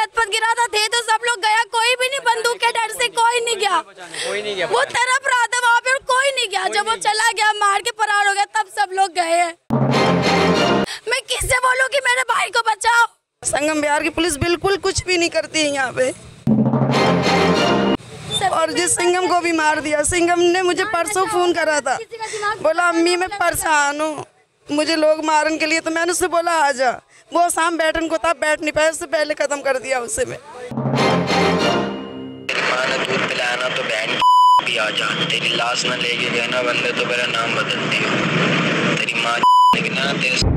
छत पर गिरा था, थे तो सब लोग गया, कोई भी नहीं, बंदूक के डर से कोई नहीं गया, वो तरफ रहा था वहाँ पे और कोई नहीं गया। जब वो चला गया, मार के फरार हो गया, तब सब लोग गए हैं। मैं किससे बोलूँ कि मेरे भाई को बचाओ? संगम बिहार की पुलिस बिल्कुल कुछ भी नहीं करती है यहाँ पे, और जिस सिंघम को भी मार दिया। सिंघम ने मुझे परसों फोन करा था, बोला अम्मी मैं परेशान हूँ, मुझे लोग मारने के लिए। तो मैंने उससे बोला आ जा, वो शाम बैठने को था, बैठ नहीं पाया, उससे पहले खत्म कर दिया उसे मैं। तेरी माँ ने दूध पिलाया ना तो बहन भी आ जा, तेरी लाश ना लेके गए ना बंदे तो मेरा नाम बदल दियो, तेरी माँ ना तेरे।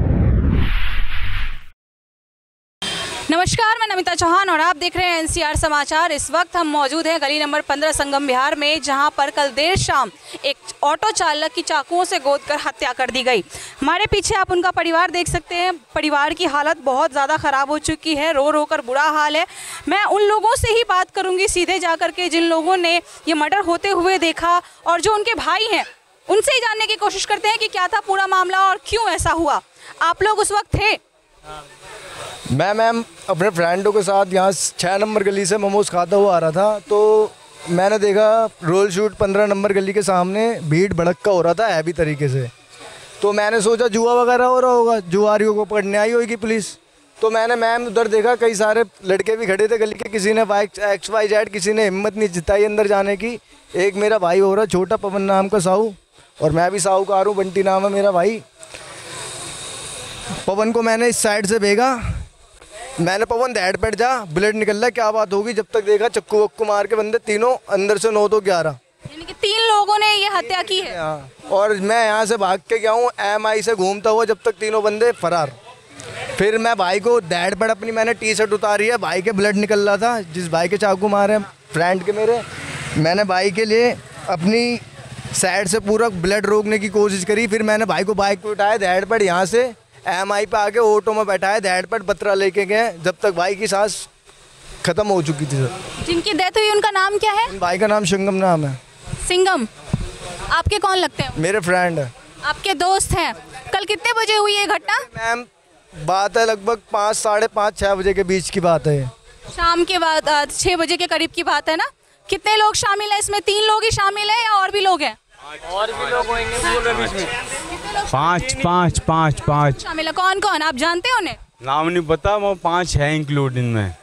नमस्कार, मैं नमिता चौहान और आप देख रहे हैं एनसीआर समाचार। इस वक्त हम मौजूद हैं गली नंबर 15 संगम बिहार में, जहां पर कल देर शाम एक ऑटो चालक की चाकुओं से गोदकर हत्या कर दी गई। हमारे पीछे आप उनका परिवार देख सकते हैं। परिवार की हालत बहुत ज़्यादा ख़राब हो चुकी है, रो रो कर बुरा हाल है। मैं उन लोगों से ही बात करूँगी सीधे जा कर के जिन लोगों ने ये मर्डर होते हुए देखा, और जो उनके भाई हैं उनसे ही जानने की कोशिश करते हैं कि क्या था पूरा मामला और क्यों ऐसा हुआ। आप लोग उस वक्त थे? मैम अपने फ्रेंडों के साथ यहाँ 6 नंबर गली से मोमोज खाता हुआ आ रहा था, तो मैंने देखा रोल शूट 15 नंबर गली के सामने भीड़ भड़क्का हो रहा था हैवी तरीके से। तो मैंने सोचा जुआ वगैरह हो रहा होगा, जुआरियों को पकड़ने आई होगी पुलिस। तो मैंने मैम उधर देखा कई सारे लड़के भी खड़े थे गली के, किसी ने XYZ, किसी ने हिम्मत नहीं जिताई अंदर जाने की। एक मेरा भाई हो रहा छोटा पवन नाम का साहू, और मैं भी साहूकार हूँ, बंटी नाम है मेरा भाई। पवन को मैंने इस साइड से भेजा, मैंने पवन दैट बैठ जा, बुलेट निकल रहा है, क्या बात होगी। जब तक देखा चक्कू वक्कू मार के बंदे तीनों अंदर से 9 तो 11, यानी कि 3 लोगों ने ये हत्या की है। और मैं यहाँ से भाग के गया हूँ MI से घूमता हुआ, जब तक तीनों बंदे फरार। फिर मैं भाई को दैट बैठ अपनी मैंने टी-शर्ट उतारी है, भाई के ब्लड निकल रहा था, जिस भाई के चाकू मारे फ्रेंड के मेरे, मैंने भाई के लिए अपनी साइड से पूरा ब्लड रोकने की कोशिश करी। फिर मैंने भाई को बाइक पर उठाया, दैट बैठ यहाँ से MI पे आके ऑटो में बैठाया, दैट पर बत्रा लेके गए, जब तक भाई की सांस खत्म हो चुकी थी। सर जिनकी डेथ हुई उनका नाम क्या है? भाई का नाम सिंघम नाम है। सिंघम आपके कौन लगते हैं? मेरे फ्रेंड है, आपके दोस्त हैं। कल कितने बजे हुई ये घटना? मैम बात है लगभग 5, साढ़े 5, 6 बजे के बीच की बात है। शाम के बाद 6 बजे के करीब की बात है ना। कितने लोग शामिल हैं इसमें? 3 लोग ही शामिल हैं या और भी लोग हैं? और भी लोग होंगे, 5 शामिल है। कौन कौन आप जानते हो उन्हें? नाम नहीं पता, वो 5 है इंक्लूड इनमें।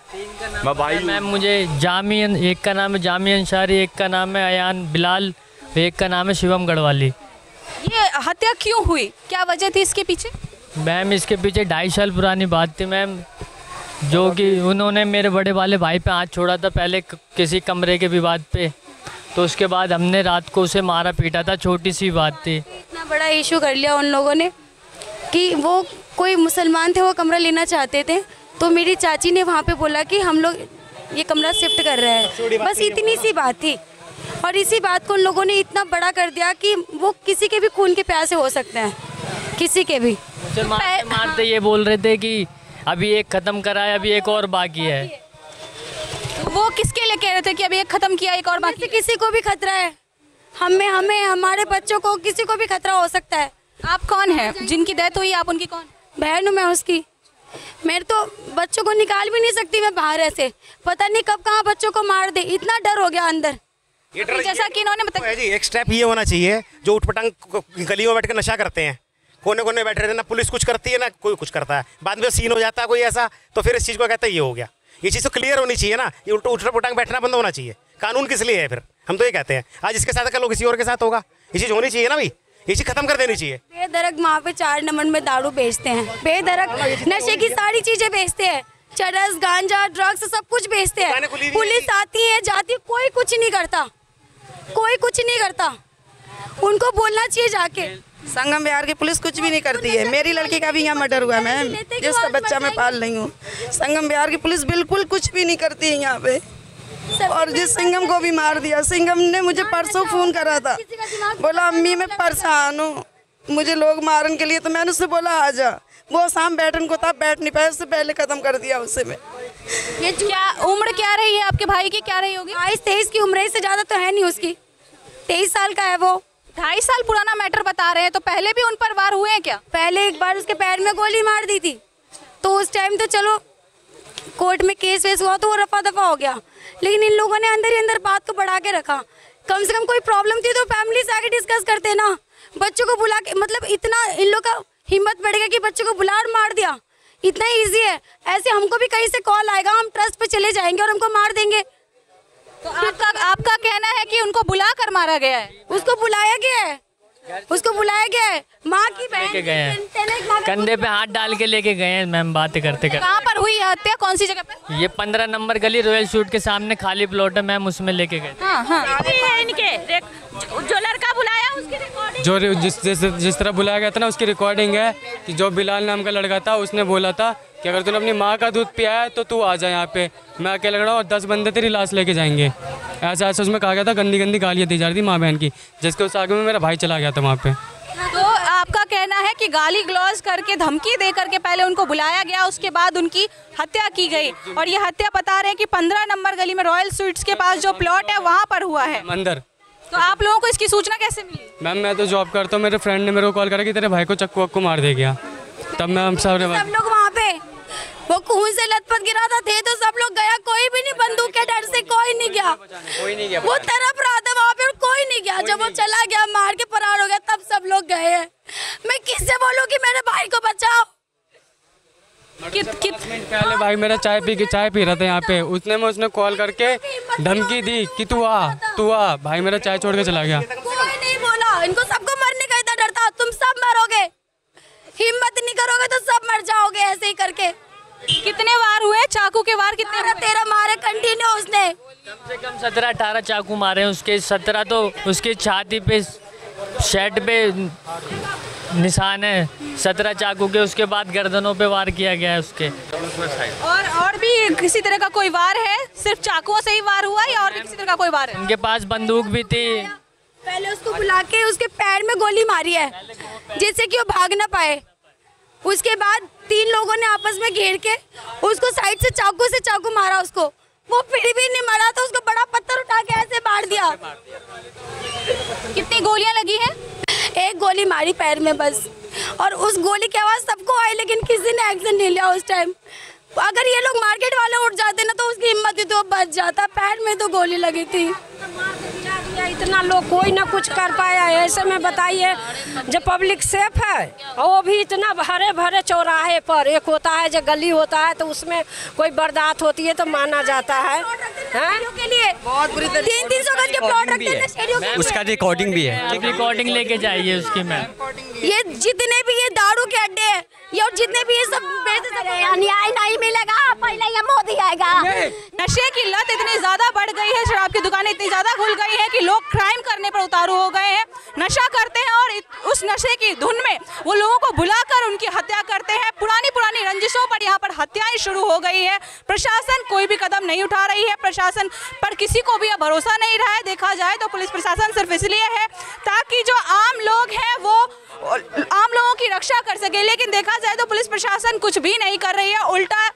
भाई मैम मुझे जामियन, एक का नाम है जामी अंसारी, एक का नाम है अयान बिलाल, एक का नाम है शिवम गढ़वाली। ये हत्या क्यों हुई, क्या वजह थी इसके पीछे? मैम इसके पीछे 2.5 साल पुरानी बात थी मैम, जो कि उन्होंने मेरे बड़े वाले भाई पे हाथ छोड़ा था पहले किसी कमरे के विवाद पे। तो उसके बाद हमने रात को उसे मारा पीटा था, छोटी सी बात थी। इतना बड़ा इशू कर लिया उन लोगों ने कि वो कोई मुसलमान थे, वो कमरा लेना चाहते थे, तो मेरी चाची ने वहाँ पे बोला कि हम लोग ये कमरा शिफ्ट कर रहे हैं, बस इतनी सी बात थी। और इसी बात को उन लोगों ने इतना बड़ा कर दिया कि वो किसी के भी खून के प्यासे हो सकते हैं, किसी के भी। मारते ये बोल रहे थे कि अभी एक ख़त्म करा है, अभी एक और बाकी है। वो किसके लिए कह रहे थे कि अभी एक खत्म किया, एक और बाकी? किसी को भी खतरा है, हमें हमारे बच्चों को, किसी को भी खतरा हो सकता है। आप कौन हैं जिनकी डेथ हुई? आप उनकी कौन? बहन हूँ मैं उसकी। मेरे तो बच्चों को निकाल भी नहीं सकती मैं बाहर, ऐसे पता नहीं कब कहाँ बच्चों को मार दे, इतना डर हो गया अंदर। जैसा कि इन्होंने बताया जी, एक स्टेप ये होना चाहिए, जो उठपटांग गलियों में बैठ कर नशा करते हैं, कोने कोने बैठे रहते हैं, ना पुलिस कुछ करती है ना कोई कुछ करता है, बाद में सीन हो जाता है कोई ऐसा, तो फिर इस चीज़ को कहता है ये हो गया। ये चीज़ तो क्लियर होनी चाहिए ना, ये उठपटांग बैठना बंद होना चाहिए। कानून किस लिए है फिर? हम तो ये कहते हैं आज इसके साथ कल किसी और के साथ होगा, ये चीज़ होनी चाहिए ना भाई, ये चीज़ खत्म कर देनी चाहिए। बेदरक वहाँ पे 4 नंबर में दारू बेचते हैं, बेदरक नशे की सारी चीजें बेचते हैं, चरस गांजा ड्रग्स सब कुछ बेचते हैं। पुलिस आती है जाती है, कोई कुछ नहीं करता, कोई कुछ नहीं करता। उनको बोलना चाहिए जाके। संगम बिहार की पुलिस कुछ भी नहीं करती है। मेरी लड़की का भी यहाँ मर्डर हुआ मैम, जिसका बच्चा मैं पाल रही हूँ। संगम बिहार की पुलिस बिल्कुल कुछ भी नहीं करती है यहाँ पे, और जिस सिंघम को भी मार दिया। सिंघम ने मुझे परसों फोन करा था, बोला अम्मी मैं परेशान हूँ, मुझे लोग मारने के लिए। तो मैंने उससे बोला आ जा, वो शाम बैठने को था, बैठ नहीं पाया, उससे पहले खत्म कर दिया उसे मैं। ये क्या उम्र क्या रही है आपके भाई की, क्या रही होगी? 22-23 की उम्र से ज़्यादा तो है नहीं उसकी, 23 साल का है वो। 2.5 साल पुराना मैटर बता रहे हैं, तो पहले भी उन पर वार हुए हैं क्या? पहले एक बार उसके पैर में गोली मार दी थी, तो उस टाइम तो चलो कोर्ट में केस वेस हुआ तो वो रफा दफा हो गया, लेकिन इन लोगों ने अंदर ही अंदर बात को बढ़ा के रखा। कम से कम कोई प्रॉब्लम थी तो फैमिली से आके डिस्कस करते ना, बच्चों को बुला के, मतलब इतना इन लोग का हिम्मत बढ़ेगा कि बच्चों को बुला और मार दिया, इतना ईजी है। ऐसे हमको भी कहीं से कॉल आएगा, हम ट्रस्ट पे चले जाएंगे और हमको मार देंगे। तो आपका कहना है कि उनको बुला कर मारा गया है? उसको बुलाया गया है, उसको बुलाया गया है, माँ की बहन लेके गए हैं, कंधे पे हाथ डाल के लेके गए हैं मैम, बातें करते करते। कहाँ पर हुई हत्या, कौन सी जगह पे? ये 15 नंबर गली रॉयल शूट के सामने खाली प्लॉट है मैम, उसमें लेके गए। हाँ हाँ। इनके जो लड़का बुलाया उसकी रिकॉर्डिंग, जो जिस तरह बुलाया गया था ना, उसकी रिकॉर्डिंग है कि जो बिलाल नाम का लड़का था उसने बोला था कि अगर तूने अपनी माँ का दूध पिया है तो तू आ जा यहाँ पे, मैं अकेला खड़ा हूँ और 10 बंदे तेरी लाश लेके जाएंगे। ऐसा ऐसा उसमें कहा गया था, गंदी गंदी गालियाँ दी जा रही थी माँ बहन की, जिसके उस आगे में मेरा भाई चला गया था वहाँ पे। तो आपका कहना है कि गाली ग्लौज करके, धमकी दे करके पहले उनको बुलाया गया, उसके बाद उनकी हत्या की गई, और ये हत्या बता रहे हैं कि 15 नंबर गली में रॉयल स्वीट्स के पास जो प्लॉट है वहाँ पर हुआ है अंदर। तो आप लोगों को इसकी सूचना कैसे मिली? मैम मैं तो जॉब करता हूँ, मेरे फ्रेंड ने मेरे को कॉल करा कि तेरे भाई को चक्कू वक्कू मार दे गया, तब मैं हम सब लोग वहाँ पे वो खून से लथपथ गिरा था, थे तो सब लोग गया, कोई भी नहीं, बंदूक के डर से कोई नहीं गया, वो तरफ रहा था वहाँ पे और कोई नहीं गया। जब वो चला गया, मार के फरार हो गया, तब सब लोग गए हैं। मैं किससे बोलूँ कि मेरे भाई को बचाओ? पहले भाई मेरा चाय पी रहा था यहाँ पे, उसने कॉल करके धमकी दी कि तू आ। भाई मेरा चाय छोड़ के चला गया। कोई नहीं बोला, इनको सबको मरने का इतना डर था, तुम सब मरोगे, हिम्मत नहीं करोगे तो सब मर जाओगे ऐसे ही करके। कितने वार हुए? चाकू के वार कितने? 13 मारे कंटिन्यू उसने, कम से कम 17-18 चाकू मारे हैं उसके। 17 तो उसकी छाती पे, शर्ट पे निशान है 17 चाकू के। उसके बाद गर्दनों पे वार किया गया है उसके। और भी किसी तरह का कोई वार है? सिर्फ चाकुओं से ही वार हुआ या और भी किसी तरह का कोई वार है? उनके पास बंदूक भी थी। पहले उसको बुला के उसके पैर में गोली मारी है जिससे कि वो भाग ना पाए। उसके बाद 3 लोगों ने आपस में घेर के उसको साइड से चाकू मारा उसको। वो फिर भी नहीं मरा तो उसको बड़ा पत्थर उठा के ऐसे मार दिया। कितनी गोलियां लगी हैं? 1 गोली मारी पैर में बस, और उस गोली की आवाज़ सबको आई लेकिन किसी ने एक्शन नहीं लिया उस टाइम। अगर ये लोग मार्केट वाले उठ जाते ना तो उसकी हिम्मत थी तो बच जाता, पैर में तो गोली लगी थी। इतना लोग कोई ना कुछ कर पाया है, ऐसे में बताइए जब पब्लिक सेफ है और वो भी इतना भरे भरे चौराहे पर। एक होता है जो गली होता है तो उसमें कोई बर्दाश्त होती है तो माना जाता है के लिए बहुत बुरी 300 गज के प्लॉट रखते हैं स्टेडियो के। उसका रिकॉर्डिंग भी है, आप रिकॉर्डिंग लेके जाइए उसकी। मैं ये जितने भी ये दारू के अड्डे हैं ये और जितने भी ये सब न्याय नहीं मिलेगा, पहले ये मोदी आएगा। नशे की लत इतनी ज्यादा बढ़ गई है, शराब की दुकानें इतनी ज्यादा खुल गई है कि लोग क्राइम करने पर उतारू हो गए हैं। नशा करते हैं और उस नशे की धुन में वो लोगों को बुलाकर उनकी हत्या करते हैं। पुरानी रंजिशों पर यहाँ पर हत्याएं शुरू हो गई है। प्रशासन कोई भी कदम नहीं उठा रही है, प्रशासन पर किसी को भी अब भरोसा नहीं रहा है। देखा जाए तो पुलिस प्रशासन सिर्फ इसलिए है ताकि जो आम लोग हैं वो आम लोगों की रक्षा कर सके, लेकिन देखा जाए तो पुलिस प्रशासन कुछ भी नहीं कर रही है। उल्टा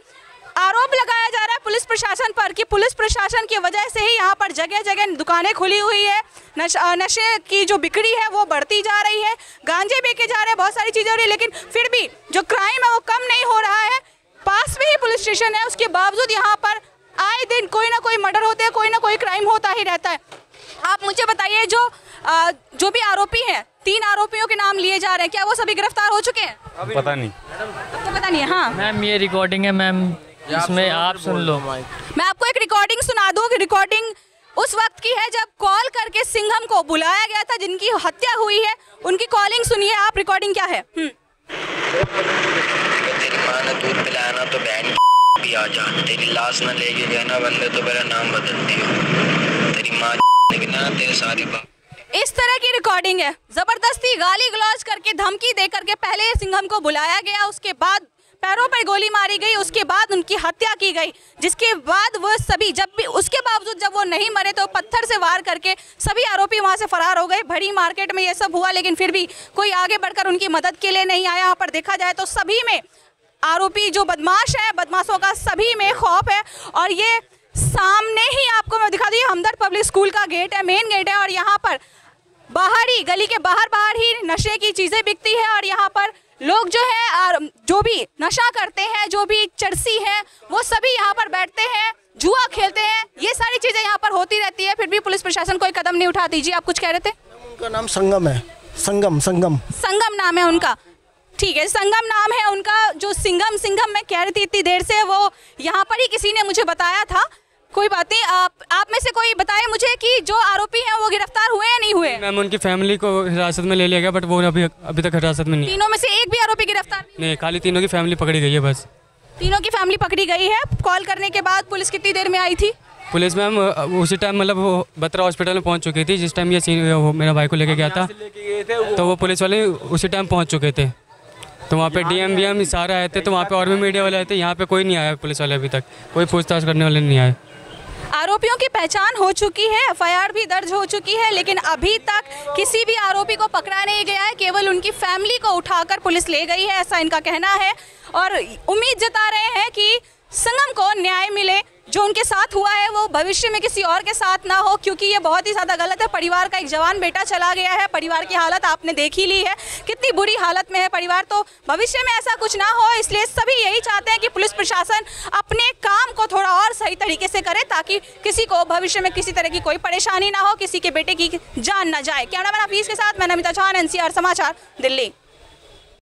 आरोप लगाया जा रहा है पुलिस प्रशासन पर कि पुलिस प्रशासन की वजह से ही यहाँ पर जगह जगह दुकानें खुली हुई है, नशे की जो बिक्री है वो बढ़ती जा रही है, गांजे बेचे जा रहे हैं, बहुत सारी चीज़ें हो रही है, लेकिन फिर भी जो क्राइम है वो कम नहीं हो रहा है। पास में ही पुलिस स्टेशन है, उसके बावजूद यहाँ पर आए दिन कोई ना कोई मर्डर होते हैं, कोई ना कोई क्राइम होता ही रहता है। आप मुझे बताइए जो भी आरोपी हैं, 3 आरोपियों के नाम लिए जा रहे हैं, क्या वो सभी गिरफ्तार हो चुके हैं? पता नहीं, आपको पता नहीं है? हाँ मैम ये रिकॉर्डिंग है मैम, इसमें आप सुन लो। मैं आपको एक रिकॉर्डिंग सुना दूं। रिकॉर्डिंग उस वक्त की है जब कॉल करके सिंघम को बुलाया गया था जिनकी हत्या हुई है, उनकी कॉलिंग सुनिए आप। रिकॉर्डिंग क्या है? तेरी माँ ने दूध पिलाया ना तो बहन भी आ जा, तेरी लाश ना लेके गए ना बंदे तो मेरा नाम बदल दियो, तेरी माँ ना तेरे सारी बात। इस तरह की रिकॉर्डिंग है। जबरदस्ती गाली गलौज करके, धमकी दे करके पहले सिंघम को बुलाया गया, उसके बाद पैरों पर गोली मारी गई, उसके बाद उनकी हत्या की गई, जिसके बाद वो सभी उसके बावजूद जब वो नहीं मरे तो पत्थर से वार करके सभी आरोपी वहां से फरार हो गए। बड़ी मार्केट में ये सब हुआ लेकिन फिर भी कोई आगे बढ़कर उनकी मदद के लिए नहीं आया। यहाँ पर देखा जाए तो सभी में आरोपी जो बदमाश है, बदमाशों का सभी में खौफ है। और ये सामने ही आपको मैं दिखा दी, हमदर्द पब्लिक स्कूल का गेट है, मेन गेट है, और यहाँ पर बाहर ही गली के बाहर ही नशे की चीज़ें बिकती है और यहाँ पर लोग जो है जो भी नशा करते हैं, जो भी चरसी हैं, वो सभी यहाँ पर बैठते हैं, जुआ खेलते हैं, ये सारी चीजें यहाँ पर होती रहती है, फिर भी पुलिस प्रशासन कोई कदम नहीं उठाती। जी आप कुछ कह रहे थे? उनका नाम संगम है, संगम नाम है उनका। ठीक है, संगम नाम है उनका। जो सिंघम मैं कह रही थी इतनी देर से, वो यहाँ पर ही किसी ने मुझे बताया था। कोई बात नहीं, आप में से कोई बताए मुझे कि जो आरोपी हैं वो गिरफ्तार हुए या नहीं हुए? मैम उनकी फैमिली को हिरासत में ले लिया गया, बट वो अभी तक हिरासत में नहीं। तीनों में से एक भी आरोपी गिरफ्तार नहीं, खाली तीनों की फैमिली पकड़ी गई है बस। तीनों की फैमिली पकड़ी गई है। कॉल करने के बाद पुलिस कितनी देर में आई थी? पुलिस मैम उसी टाइम मतलब वो बत्रा हॉस्पिटल में पहुंच चुकी थी जिस टाइम ये मेरा भाई को लेके गया था, तो वो पुलिस वाले उसी टाइम पहुंच चुके थे। तो वहाँ पे DM सारे आए थे, तो वहाँ पे और भी मीडिया वाले आए थे। यहाँ पे कोई नहीं आया पुलिस वाले, अभी तक कोई पूछताछ करने वाले नहीं आए। आरोपियों की पहचान हो चुकी है, FIR भी दर्ज हो चुकी है, लेकिन अभी तक किसी भी आरोपी को पकड़ा नहीं गया है। केवल उनकी फैमिली को उठाकर पुलिस ले गई है, ऐसा इनका कहना है। और उम्मीद जता रहे हैं कि संगम को न्याय मिले। जो उनके साथ हुआ है वो भविष्य में किसी और के साथ ना हो, क्योंकि ये बहुत ही ज़्यादा गलत है। परिवार का एक जवान बेटा चला गया है, परिवार की हालत आपने देख ही ली है, कितनी बुरी हालत में है परिवार। तो भविष्य में ऐसा कुछ ना हो, इसलिए सभी यही चाहते हैं कि पुलिस प्रशासन अपने काम को थोड़ा और सही तरीके से करे, ताकि किसी को भविष्य में किसी तरह की कोई परेशानी ना हो, किसी के बेटे की जान ना जाए। कैमरामैन हफीज के साथ मैं नमिता चौहान, NCR समाचार, दिल्ली।